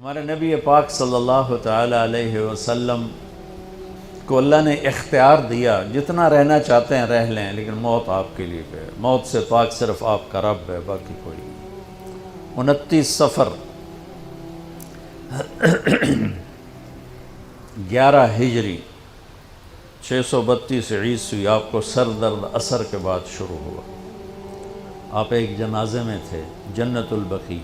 ہمارے نبی پاک صلی اللہ تعالی علیہ وسلم کو اللہ نے اختیار دیا، جتنا رہنا چاہتے ہیں رہ لیں، لیکن موت آپ کے لیے ہے۔ موت سے پاک صرف آپ کا رب ہے، باقی کوئی نہیں۔ 29 صفر 11 ہجری 632 عیسوی آپ کو سر درد عصر کے بعد شروع ہوا۔ آپ ایک جنازے میں تھے، جنت البقیع۔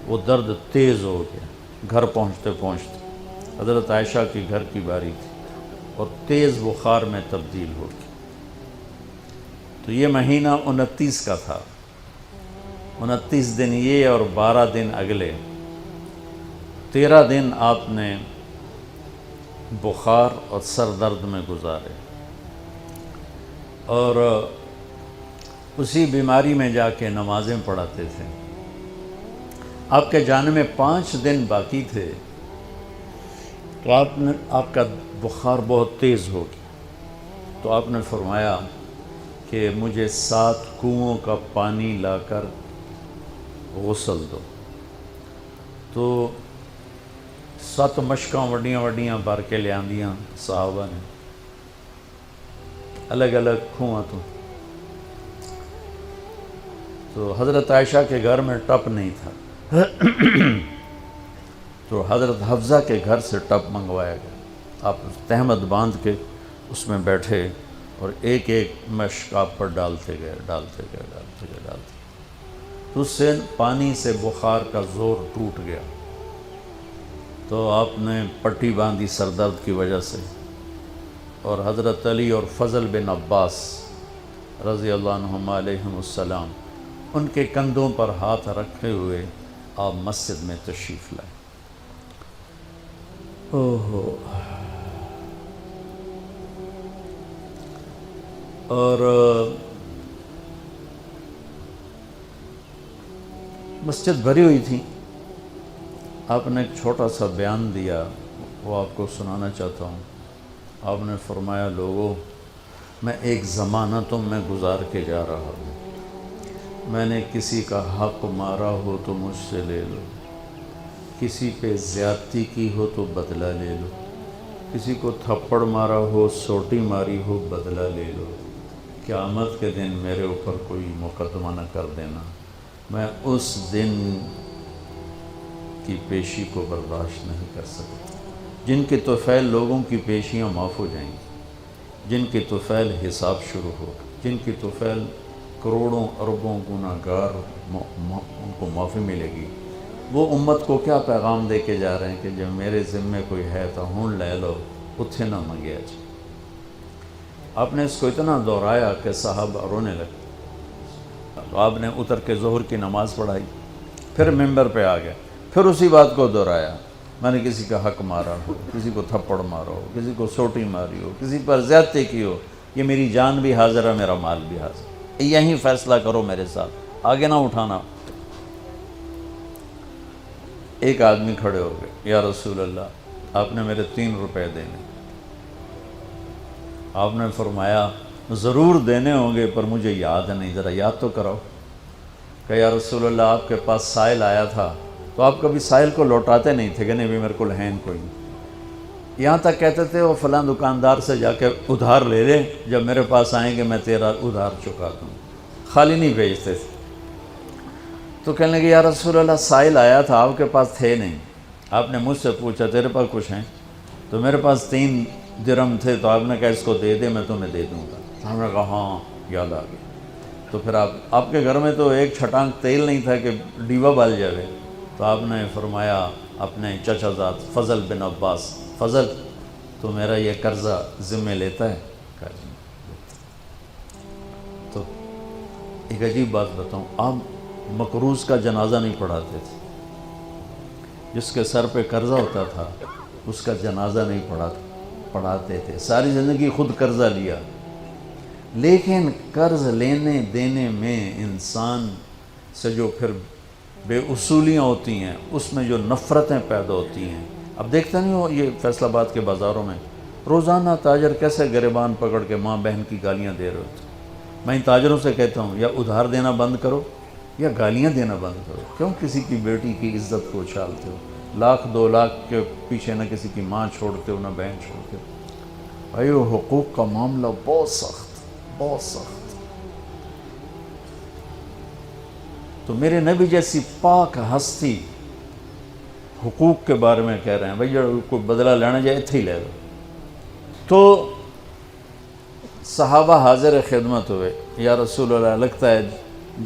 وہ درد تیز ہو گیا، گھر پہنچتے پہنچتے حضرت عائشہ کی گھر کی باری تھی اور تیز بخار میں تبدیل ہو گئی۔ تو یہ مہینہ 29 کا تھا، 29 دن یہ اور 12 دن اگلے، 13 دن آپ نے بخار اور سر درد میں گزارے، اور اسی بیماری میں جا کے نمازیں پڑھاتے تھے۔ آپ کے جانے میں 5 دن باقی تھے تو آپ کا بخار بہت تیز ہو گیا، تو آپ نے فرمایا کہ مجھے 7 کنوؤں کا پانی لا کر غسل دو۔ تو 7 مشکاں وڈیاں وڈیاں بھر کے لے آندیاں صحابہ نے، الگ الگ کنواں تو حضرت عائشہ کے گھر میں ٹپ نہیں تھا، تو حضرت حفصہ کے گھر سے ٹپ منگوایا گیا۔ آپ تہمت باندھ کے اس میں بیٹھے اور ایک ایک مشک آپ پر ڈالتے گئے تو اس سے پانی سے بخار کا زور ٹوٹ گیا۔ تو آپ نے پٹی باندھی سر درد کی وجہ سے، اور حضرت علی اور فضل بن عباس رضی اللہ عنہما علیہم السلام ان کے کندھوں پر ہاتھ رکھے ہوئے آپ مسجد میں تشریف لائے۔ اور مسجد بھری ہوئی تھی۔ آپ نے ایک چھوٹا سا بیان دیا، وہ آپ کو سنانا چاہتا ہوں۔ آپ نے فرمایا، لوگوں، میں ایک زمانہ تم میں گزار کے جا رہا ہوں۔ میں نے کسی کا حق مارا ہو تو مجھ سے لے لو، کسی پہ زیادتی کی ہو تو بدلہ لے لو، کسی کو تھپڑ مارا ہو، سوٹی ماری ہو، بدلہ لے لو۔ قیامت کے دن میرے اوپر کوئی مقدمہ نہ کر دینا، میں اس دن کی پیشی کو برداشت نہیں کر سکتا۔ جن کے طفیل لوگوں کی پیشیاں معاف ہو جائیں گی، جن کے طفیل حساب شروع ہو، جن کی طفیل کروڑوں اربوں گناہگار ان کو معافی ملے گی، وہ امت کو کیا پیغام دے کے جا رہے ہیں کہ جب میرے ذمے کوئی ہے تو ہون لے لو، اتھے نہ منگیا جائے۔ آپ نے اس کو اتنا دہرایا کہ صحابہ رونے لگے۔ تو آپ نے اتر کے ظہر کی نماز پڑھائی، پھر ممبر پہ آ گئے، پھر اسی بات کو دہرایا، میں نے کسی کا حق مارا ہو، کسی کو تھپڑ مارا ہو، کسی کو سوٹی ماری ہو، کسی پر زیادتی کی ہو، یہ میری جان بھی حاضر ہے، میرا مال بھی حاضر ہے، یہیں فیصلہ کرو میرے ساتھ، آگے نہ اٹھانا۔ ایک آدمی کھڑے ہو گئے، یا رسول اللہ، آپ نے میرے 3 روپے دینے۔ آپ نے فرمایا، ضرور دینے ہوں گے پر مجھے یاد نہیں، ذرا یاد تو کراؤ۔ کہ یا رسول اللہ، آپ کے پاس سائل آیا تھا تو آپ کبھی سائل کو لوٹاتے نہیں تھے کہ نہیں بھی میرے کو ہے کوئی نہیں، یہاں تک کہتے تھے وہ فلاں دکاندار سے جا کے ادھار لے لے، جب میرے پاس آئیں گے میں تیرا ادھار چکا دوں، خالی نہیں بھیجتے تھے۔ تو کہنے لگے، یا رسول اللہ، سائل آیا تھا، آپ کے پاس تھے نہیں، آپ نے مجھ سے پوچھا تیرے پاس کچھ ہیں؟ تو میرے پاس 3 درہم تھے، تو آپ نے کہا اس کو دے دے، میں تمہیں دے دوں گا۔ تو ہم نے کہا ہاں، یاد آ گیا۔ تو پھر آپ کے گھر میں تو ایک چھٹانک تیل نہیں تھا کہ ڈیوا بال جائے، تو آپ نے فرمایا اپنے چچا زاد فضل بن عباس، فضل تو میرا یہ قرضہ ذمہ لیتا ہے؟ کہا جی۔ تو ایک عجیب بات بتاؤں، آپ مقروض کا جنازہ نہیں پڑھاتے تھے، جس کے سر پہ قرضہ ہوتا تھا اس کا جنازہ نہیں پڑھاتے تھے۔ ساری زندگی خود قرضہ لیا، لیکن قرض لینے دینے میں انسان سے جو پھر بے اصولیاں ہوتی ہیں، اس میں جو نفرتیں پیدا ہوتی ہیں۔ اب دیکھتے نہیں ہو یہ فیصل آباد کے بازاروں میں روزانہ تاجر کیسے گریبان پکڑ کے ماں بہن کی گالیاں دے رہے ہوتے ہیں۔ میں ان تاجروں سے کہتا ہوں، یا ادھار دینا بند کرو یا گالیاں دینا بند کرو۔ کیوں کسی کی بیٹی کی عزت کو اچھالتے ہو؟ لاکھ 2 لاکھ کے پیچھے نہ کسی کی ماں چھوڑتے ہو نہ بہن چھوڑتے ہو. بھائی وہ حقوق کا معاملہ بہت سخت، بہت سخت. تو میرے نبی جیسی پاک ہستی حقوق کے بارے میں کہہ رہے ہیں بھائی جو کوئی بدلہ لینا جائے اتھے ہی لے لو. تو صحابہ حاضر خدمت ہوئے، یا رسول اللہ لگتا ہے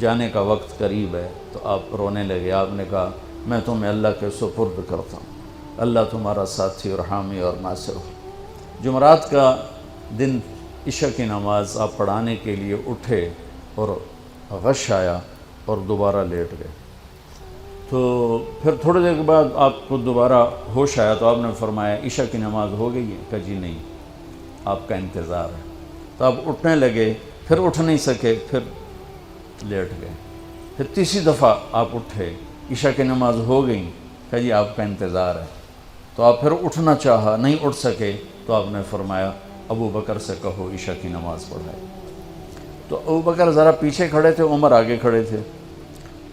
جانے کا وقت قریب ہے. تو آپ رونے لگے. آپ نے کہا میں تمہیں اللہ کے سپرد کرتا ہوں، اللہ تمہارا ساتھی اور حامی اور ناصر ہو. جمعرات کا دن عشاء کی نماز آپ پڑھانے کے لیے اٹھے اور غش آیا اور دوبارہ لیٹ گئے. تو پھر تھوڑی دیر کے بعد آپ کو دوبارہ ہوش آیا تو آپ نے فرمایا عشاء کی نماز ہو گئی ہے؟ کہا جی نہیں، آپ کا انتظار ہے. تو آپ اٹھنے لگے، پھر اٹھ نہیں سکے، پھر لیٹ گئے. پھر تیسری دفعہ آپ اٹھے، عشاء کی نماز ہو گئی. کہا جی آپ کا انتظار ہے. تو آپ پھر اٹھنا چاہا، نہیں اٹھ سکے. تو آپ نے فرمایا ابو بکر سے کہو عشاء کی نماز پڑھائے. تو ابو بکر ذرا پیچھے کھڑے تھے، عمر آگے کھڑے تھے.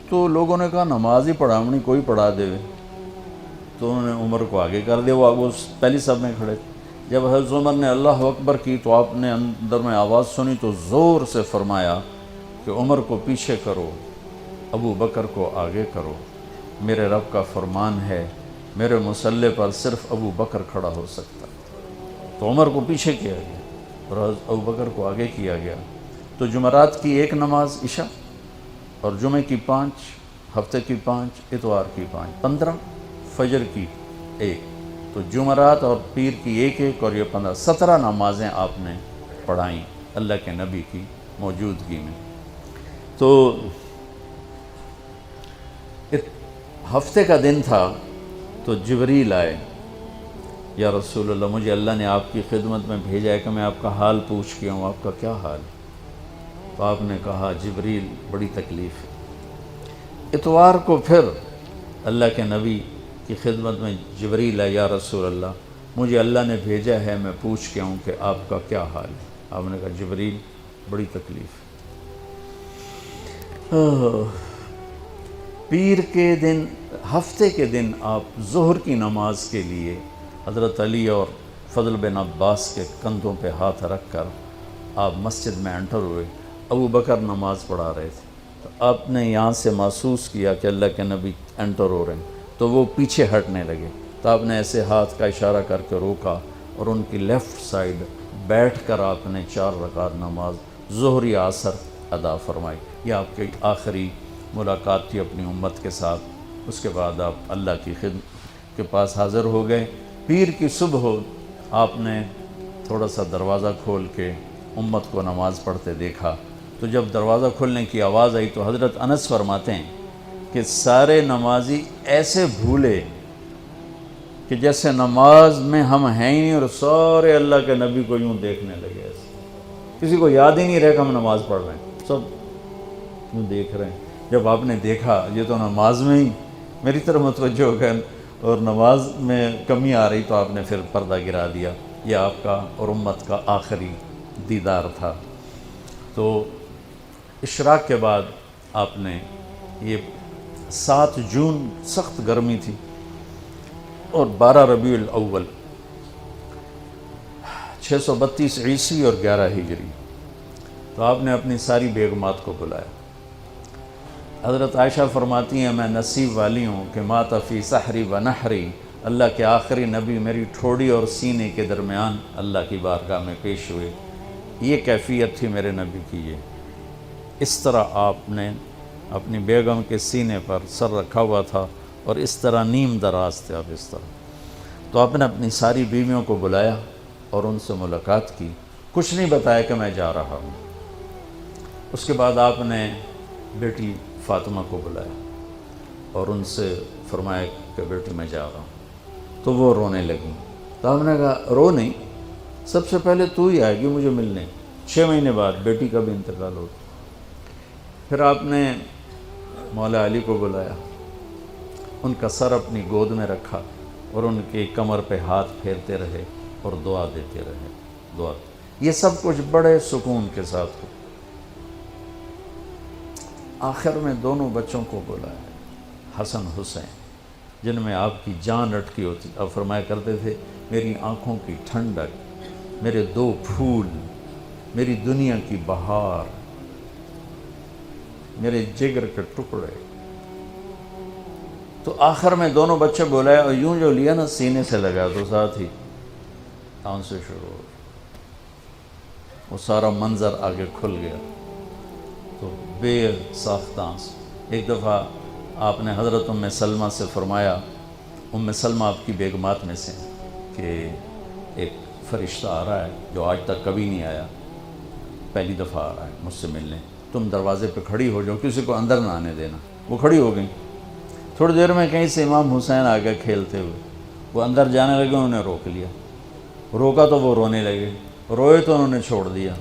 تو لوگوں نے کہا نماز ہی پڑھاونی، کوئی پڑھا دے. تو انہوں نے عمر کو آگے کر دیا، وہ پہلی صف میں کھڑے تھے. جب حضرت عمر نے اللہ اکبر کی تو آپ نے اندر میں آواز سنی تو زور سے فرمایا کہ عمر کو پیچھے کرو، ابو بکر کو آگے کرو. میرے رب کا فرمان ہے میرے مصلی پر صرف ابو بکر کھڑا ہو سکتا. تو عمر کو پیچھے کیا گیا اور ابو بکر کو آگے کیا گیا. تو جمعرات کی 1 نماز عشاء، اور جمعہ کی 5، ہفتے کی 5، اتوار کی 5، 15، فجر کی 1. تو جمعرات اور پیر کی 1 اور یہ 15، 17 نمازیں آپ نے پڑھائیں اللہ کے نبی کی موجودگی میں. تو ہفتے کا دن تھا تو جبریل آئے، یا رسول اللہ مجھے اللہ نے آپ کی خدمت میں بھیجا ہے کہ میں آپ کا حال پوچھ کے ہوں، آپ کا کیا حال ہے؟ تو آپ نے کہا جبریل بڑی تکلیف ہے. اتوار کو پھر اللہ کے نبی کی خدمت میں جبریل ہے، یا رسول اللہ مجھے اللہ نے بھیجا ہے میں پوچھ کے ہوں کہ آپ کا کیا حال ہے؟ آپ نے کہا جبریل بڑی تکلیف ہے. پیر کے دن، ہفتے کے دن آپ ظہر کی نماز کے لیے حضرت علی اور فضل بن عباس کے کندھوں پہ ہاتھ رکھ کر آپ مسجد میں انٹر ہوئے. ابو بکر نماز پڑھا رہے تھے. تو آپ نے یہاں سے محسوس کیا کہ اللہ کے نبی انٹر ہو رہے ہیں تو وہ پیچھے ہٹنے لگے. تو آپ نے ایسے ہاتھ کا اشارہ کر کے روکا اور ان کی لیفٹ سائڈ بیٹھ کر آپ نے 4 رکعت نماز ظہر یا عصر ادا فرمائی. یہ آپ کی آخری ملاقات تھی اپنی امت کے ساتھ. اس کے بعد آپ اللہ کی خدمت کے پاس حاضر ہو گئے. پیر کی صبح ہو آپ نے تھوڑا سا دروازہ کھول کے امت کو نماز پڑھتے دیکھا. تو جب دروازہ کھلنے کی آواز آئی تو حضرت انس فرماتے ہیں کہ سارے نمازی ایسے بھولے کہ جیسے نماز میں ہم ہیں ہی نہیں، اور سارے اللہ کے نبی کو یوں دیکھنے لگے. ایسے کسی کو یاد ہی نہیں رہا کہ ہم نماز پڑھ رہے ہیں، سب یوں دیکھ رہے ہیں. جب آپ نے دیکھا یہ تو نماز میں ہی میری طرف متوجہ ہو گئے اور نماز میں کمی آ رہی، تو آپ نے پھر پردہ گرا دیا. یہ آپ کا اور امت کا آخری دیدار تھا. تو اشراق کے بعد آپ نے یہ 7 جون سخت گرمی تھی اور 12 ربیع الاول 632 عیسوی اور 11 ہجری. تو آپ نے اپنی ساری بیگمات کو بلایا. حضرت عائشہ فرماتی ہیں میں نصیب والی ہوں کہ مات فی سحری و نحری، اللہ کے آخری نبی میری ٹھوڑی اور سینے کے درمیان اللہ کی بارگاہ میں پیش ہوئے. یہ کیفیت تھی میرے نبی کی. یہ اس طرح آپ نے اپنی بیگم کے سینے پر سر رکھا ہوا تھا اور اس طرح نیم دراز تھے آپ اس طرح. تو آپ نے اپنی ساری بیویوں کو بلایا اور ان سے ملاقات کی. کچھ نہیں بتایا کہ میں جا رہا ہوں. اس کے بعد آپ نے بیٹی فاطمہ کو بلایا اور ان سے فرمایا کہ بیٹی میں جا رہا ہوں. تو وہ رونے لگیں. تو ہم نے کہا رو نہیں، سب سے پہلے تو ہی آئے گی مجھے ملنے. 6 مہینے بعد بیٹی کا بھی انتقال ہوتا. پھر آپ نے مولا علی کو بلایا، ان کا سر اپنی گود میں رکھا اور ان کی کمر پہ ہاتھ پھیرتے رہے اور دعا دیتے رہے. دعا یہ سب کچھ بڑے سکون کے ساتھ ہو. آخر میں دونوں بچوں کو بلایا، حسن حسین. جن میں آپ کی جان اٹکی ہوتی. آپ فرمایا کرتے تھے میری آنکھوں کی ٹھنڈک، میرے دو پھول، میری دنیا کی بہار، میرے جگر کے ٹکڑے. تو آخر میں دونوں بچے بولائے اور یوں جو لیا نا سینے سے لگا تو ساتھ ہی آن سے شروع ہو. وہ سارا منظر آگے کھل گیا تو بے ساختہ. ایک دفعہ آپ نے حضرت ام سلمہ سے فرمایا، ام سلمہ آپ کی بیگمات میں سے، کہ ایک فرشتہ آ رہا ہے جو آج تک کبھی نہیں آیا، پہلی دفعہ آ رہا ہے مجھ سے ملنے، تم دروازے پہ کھڑی ہو جاؤ، کسی کو اندر نہ آنے دینا. وہ کھڑی ہو گئیں. تھوڑی دیر میں کہیں سے امام حسین آ گئے کھیلتے ہوئے. وہ اندر جانے لگے، انہوں نے روک لیا. روکا تو وہ رونے لگے، روئے تو انہوں نے چھوڑ دیا.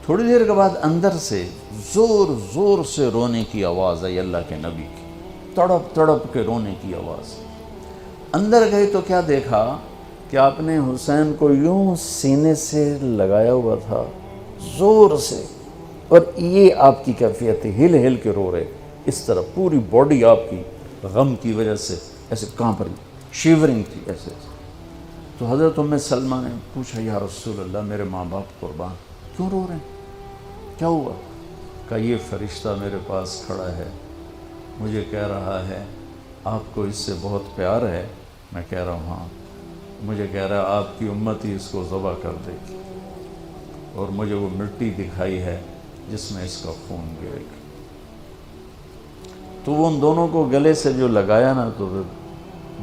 تھوڑی دیر کے بعد اندر سے زور زور سے رونے کی آواز آئی، اللہ کے نبی کی، تڑپ تڑپ کے رونے کی آواز. اندر گئے تو کیا دیکھا کہ آپ نے حسین کو یوں سینے سے لگایا ہوا تھا زور سے، اور یہ آپ کی کیفیت تھی، ہل ہل کے رو رہے اس طرح. پوری باڈی آپ کی غم کی وجہ سے ایسے کانپ رہی، شیورنگ تھی ایسے. تو حضرت ام سلمہ نے پوچھا یا رسول اللہ میرے ماں باپ قربان، کیوں رو رہے ہیں، کیا ہوا؟ کہا یہ فرشتہ میرے پاس کھڑا ہے، مجھے کہہ رہا ہے آپ کو اس سے بہت پیار ہے. میں کہہ رہا ہوں ہاں. مجھے کہہ رہا ہے آپ کی امت ہی اس کو ذبح کر دے گی، اور مجھے وہ مٹی دکھائی ہے جس میں اس کا خون گرے گا. تو وہ ان دونوں کو گلے سے جو لگایا نا تو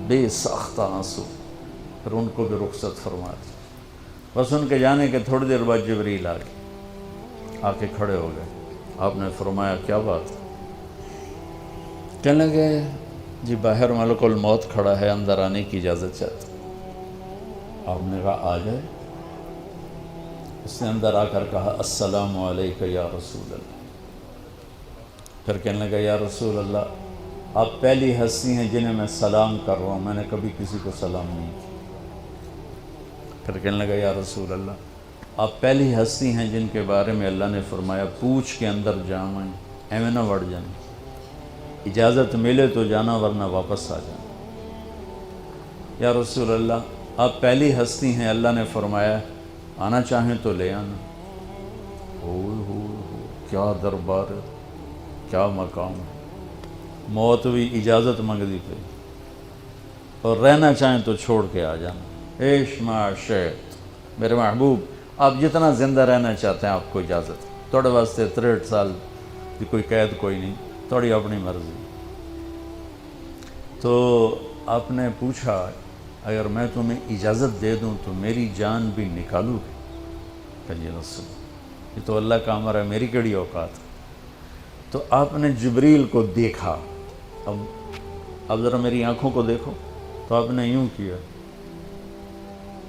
بے ساختہ آنسو، پھر ان کو بھی رخصت فرما دی. بس ان کے جانے کے تھوڑی دیر بعد جبریل آ کے کھڑے ہو گئے. آپ نے فرمایا کیا بات؟ کہنے لگے جی باہر ملک الموت کھڑا ہے، اندر آنے کی اجازت چاہتا. آپ نے کہا آ جائے. اس نے اندر آ کر کہا السلام علیکہ یا رسول اللہ. پھر کہنے لگا یا رسول اللہ آپ پہلی ہستی ہیں جنہیں میں سلام کر رہا ہوں، میں نے کبھی کسی کو سلام نہیں کیا. پھر کہنے لگا یا رسول اللہ آپ پہلی ہستی ہیں جن کے بارے میں اللہ نے فرمایا پوچھ کے اندر جائیں، ایویں نہ وڑ جائیں، اجازت ملے تو جانا ورنہ واپس آ جانا. یا رسول اللہ آپ پہلی ہستی ہیں اللہ نے فرمایا آنا چاہیں تو لے آنا. ہو کیا دربار، کیا مقام. موت بھی اجازت منگتی پہ، اور رہنا چاہیں تو چھوڑ کے آ جانا. عیش معاشیت میرے محبوب، آپ جتنا زندہ رہنا چاہتے ہیں آپ کو اجازت. تھوڑے واسطے 63 سال کی کوئی قید کوئی نہیں، تھوڑی اپنی مرضی. تو آپ نے پوچھا اگر میں تمہیں اجازت دے دوں تو میری جان بھی نکالو گے؟ کہ جی رسول یہ تو اللہ کا امر ہے، میری کیڑی اوقات. تو آپ نے جبریل کو دیکھا. اب ذرا میری آنکھوں کو دیکھو. تو آپ نے یوں کیا.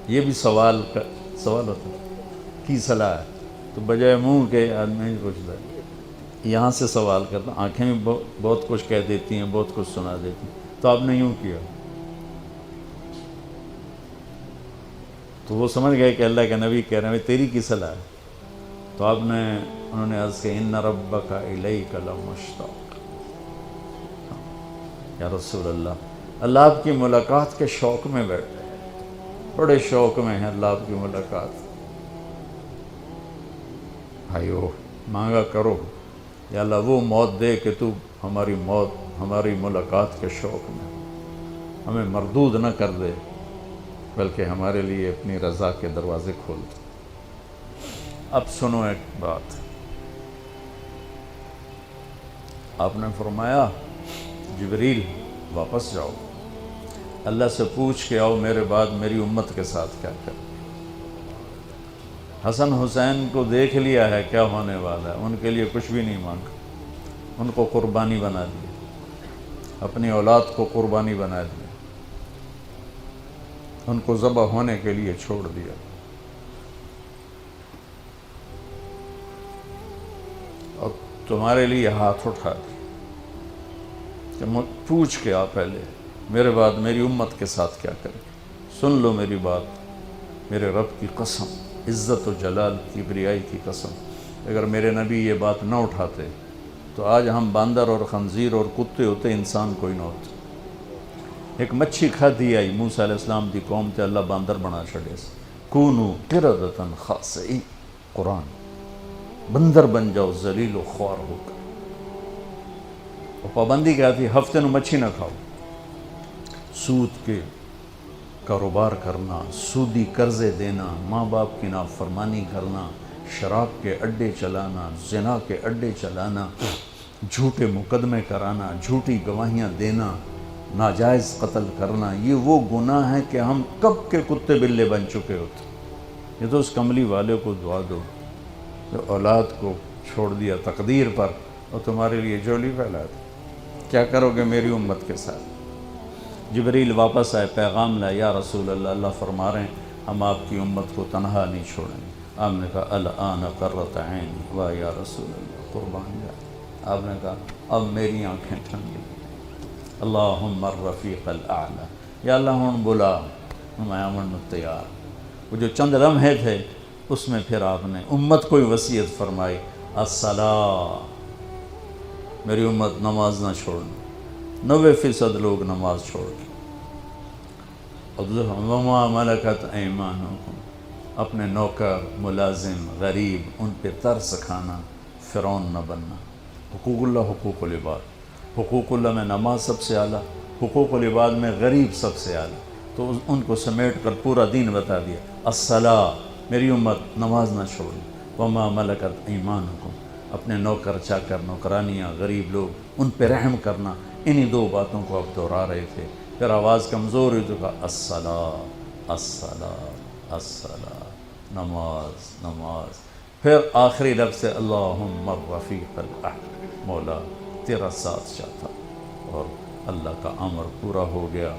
یہ بھی سوال ہوتا ہے کی صلاح ہے، تو بجائے منہ کے آدمی پوچھتا ہے، یہاں سے سوال کرتا. آنکھیں بھی بہت کچھ کہہ دیتی ہیں، بہت کچھ سنا دیتی ہیں. تو آپ نے یوں کیا. تو وہ سمجھ گئے کہ اللہ کے نبی کہہ رہے ہیں تیری کی صلاح ہے. تو انہوں نے عرض کہ ان ربک الیک لمشتاق. یا رسول اللہ آپ کی ملاقات کے شوق میں بیٹھے، بڑے شوق میں ہیں اللہ آپ کی ملاقات. بھائیو مانگا کرو یا اللہ وہ موت دے کہ تو ہماری ملاقات کے شوق میں ہمیں مردود نہ کر دے، بلکہ ہمارے لیے اپنی رضا کے دروازے کھول دے. اب سنو ایک بات. آپ نے فرمایا جبریل واپس جاؤ، اللہ سے پوچھ کے آؤ میرے بعد میری امت کے ساتھ کیا کریں. حسن حسین کو دیکھ لیا ہے کیا ہونے والا ہے، ان کے لیے کچھ بھی نہیں مانگا. ان کو قربانی بنا دیا، اپنی اولاد کو قربانی بنا دیا، ان کو ذبح ہونے کے لیے چھوڑ دیا. اور تمہارے لیے ہاتھ اٹھا دیا کہ پوچھ کے آ پہلے میرے بعد میری امت کے ساتھ کیا کریں. سن لو میری بات، میرے رب کی قسم، عزت و جلال کی بریائی کی قسم، اگر میرے نبی یہ بات نہ اٹھاتے تو آج ہم باندر اور خنزیر اور کتے ہوتے، انسان کوئی نہ ہوتے. ایک مچھی کھادی آئی موسیٰ علیہ السلام دی قوم تے اللہ باندر بنا چھڑے سے کونو قردتن خاسئین، قرآن بندر بن جاؤ ذلیل و خوار ہو کر. اور پابندی کیا تھی؟ ہفتے نو مچھی نہ کھاؤ. سود کے کاروبار کرنا، سودی قرضے دینا، ماں باپ کی نافرمانی کرنا، شراب کے اڈے چلانا، زنا کے اڈے چلانا، جھوٹے مقدمے کرانا، جھوٹی گواہیاں دینا، ناجائز قتل کرنا، یہ وہ گناہ ہے کہ ہم کب کے کتے بلے بن چکے ہوتے. یہ تو اس کملی والے کو دعا دو جو اولاد کو چھوڑ دیا تقدیر پر اور تمہارے لیے جولی پھیلا دی. کیا کرو گے میری امت کے ساتھ؟ جبریل واپس آئے، پیغام لائے، یا رسول اللہ، اللہ فرما رہے ہیں ہم آپ کی امت کو تنہا نہیں چھوڑیں گے. آپ نے کہا الآن قرۃ عینی، واہ یا رسول اللہ، قربان جائے. آپ نے کہا اب میری آنکھیں ٹھنڈی. اللہم الرفیق الاعلی، یا اللہ ہوں بلا، میں امن تیار. وہ جو چند لمحے تھے اس میں پھر آپ نے امت کو ہی وصیت فرمائی، الصلاۃ، میری امت نماز نہ چھوڑنا. 90% لوگ نماز چھوڑ گئے. وما ملکت ایمانکم، اپنے نوکر، ملازم، غریب، ان پہ ترس کھانا، فرعون نہ بننا. حقوق اللہ، حقوق العباد. حقوق اللہ میں نماز سب سے اعلیٰ، حقوق العباد میں غریب سب سے اعلیٰ. تو ان کو سمیٹ کر پورا دین بتا دیا. الصلاۃ، میری امت نماز نہ چھوڑی. وما ملکت ایمانکم، اپنے نوکر چاکر، نوکرانیاں، غریب لوگ، ان پہ رحم کرنا. انہی دو باتوں کو اب دہرا رہے تھے. پھر آواز کمزور ہوئی تو کہا الصلاۃ، الصلاۃ، الصلاۃ، نماز، نماز. پھر آخری لفظ سے اللہم الرفیق الاعلی، مولا تیرا ساتھ چاہتا. اور اللہ کا امر پورا ہو گیا.